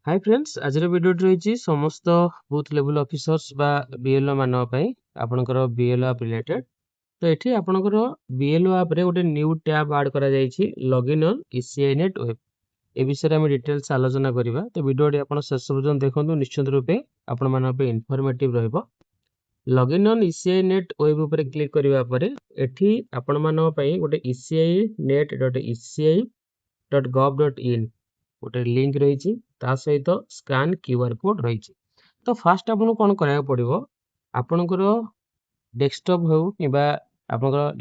Hi friends आज video रही समस्त बूथ लेवल ऑफिसर्स बा बीएलओ मानव पई आपनकर बीएलओ ऐप रिलेटेड तो एठी आपनकर बीएलओ ऐप रे गोटे न्यू टैब ऐड करा जायछि login on ECI net web ए विषय हम डिटेल्स आलोचना करिबा तो वीडियो आपण शेष पर्यंत देखंतु निश्चित रूपे आपण मानव पे इन्फॉर्मेटिव रहइबो login on ECI net web ऊपर क्लिक करिवा परे एठी आपण मानव पई गोटे eci.net.eci.gov.in गोटे लिंक रही सहित स्कैन क्यूआर कोड रही तो फास्ट आपको कौन करा पड़ो आपणकर डेस्कटॉप हो कि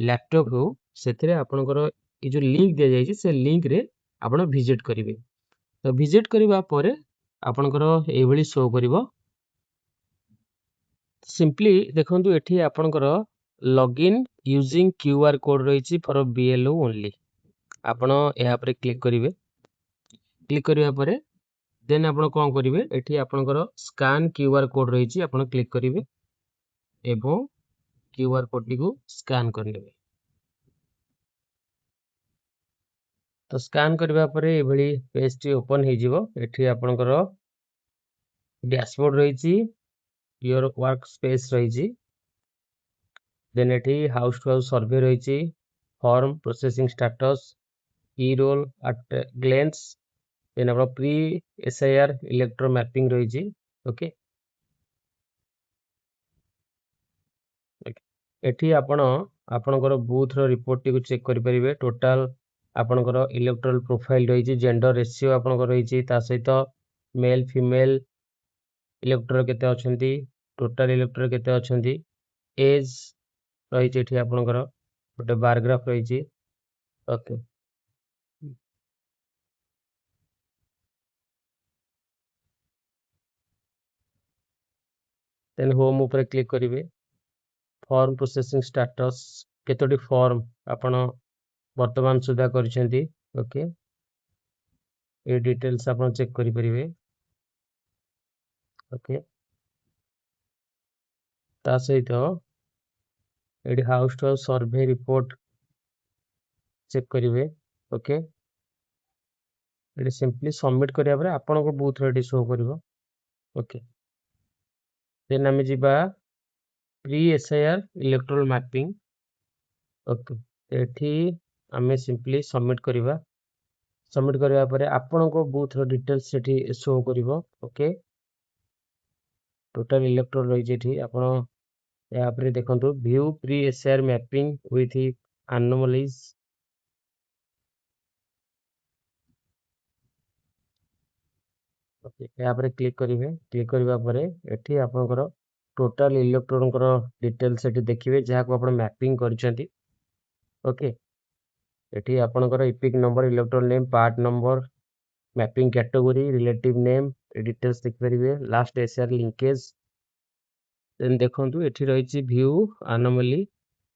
लैपटॉप हो से आपणकर ये जो लिंक दि जाए से लिंक रे आपण विजिट करेंगे तो विजिट करबा परे आपणकर ये शो करिवो सिंपली देखंतु एठी आपणकर लॉगिन यूजिंग क्यूआर कोड रही फॉर बीएलओ ओनली आपण यहाँ पर क्लिक करेंगे क्लिक करबा परे देन आपण कौन करेंगे एठी आपणकर स्कैन क्यूआर कोड रही आपण क्लिक करेंगे एवं क्यूआर कोड टी को स्कैन करनेबे तो स्कैन करबा परे एभली पेज टी ओपन हे जिवो एठी आपणकर डैशबोर्ड रही योर वर्क स्पेस रही देन एठी हाउस टू हाउस सर्वे रही फॉर्म प्रोसेसिंग स्टेटस की रोल एट ग्लेंस देन आप प्री एसआईआर इलेक्ट्रो मैपिंग रही ओके एठी आपणकर बूथ रो रिपोर्ट टी को चेक करि परिबे टोटल आपणकर इलेक्ट्रल प्रोफाइल रही जेंडर रेशियो आपणकर रही ता सहित मेल फीमेल इलेक्ट्रो केते अछंती टोटल इलेक्ट्रो केते अछंती एज रही एठी आपणकर गोटे बार ग्राफ रही ओके देन होम ऊपर क्लिक करिवे फॉर्म प्रोसेसिंग स्टेटस केतोटी फॉर्म आपण वर्तमान सुधा करछंती ओके ए डिटेल्स आपण चेक करि परिवे ओके ता सहित एडी house to house survey report check करिवे ओके एडी सिंपली सबमिट करिया परे आपण को बूथ रेडी शो करिवो ओके देन हम जिबा pre SIR electoral mapping okay एठी हमें सिंपली सबमिट करिवा सबमिट करबा परे आपण को बूथ रो डिटेल्स सेठी शो करिवो ओके टोटल इलेक्ट्रोल रही जेठी आपण यहाँ पर देखंतु view pre SIR mapping with anomalies okay यहाँ पर क्लिक करिवे क्लिक करबा परे एठी आपनकर टोटल इलेक्ट्रोन कर डिटेल्स सेठी देखिवे जहा को आपण मैपिंग करछंती ओके एठी आपनकर EPIC number electron name part number mapping category relative name details देख परिवे लास्ट एसआर लिंकेज देन देखंतु एठी रही व्यू एनोमली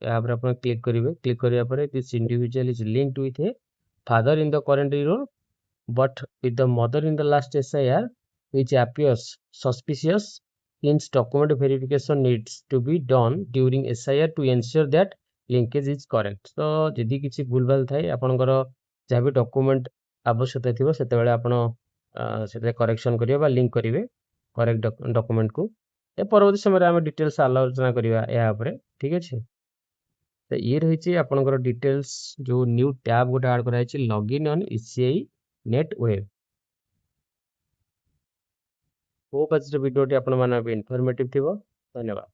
यहाँ पर आपण क्लिक करिवे क्लिक करिया परे this individual is linked with a father in the current year but with the mother in the last SIR which appears suspicious hence document verification needs to be done during SIR to ensure that linkage is correct तो जदि किसी भूल भाल थाए आपनकर जहाँ भी document आवश्यकता थिबो सेते बेले आपण सेते करेक्शन करिवे बा लिंक करिवे करेक्ट डॉक्यूमेंट को ए परवर्ती समय हम डिटेल्स आलोचना करिवा या ऊपर ठीक अछि तो ये रही आपनकर डिटेल्स जो न्यू टैब गोटे ऐड करा है login on ECI net web hope आज वीडियो टी आपण माने इन्फॉर्मेटिव थिबो धन्यवाद।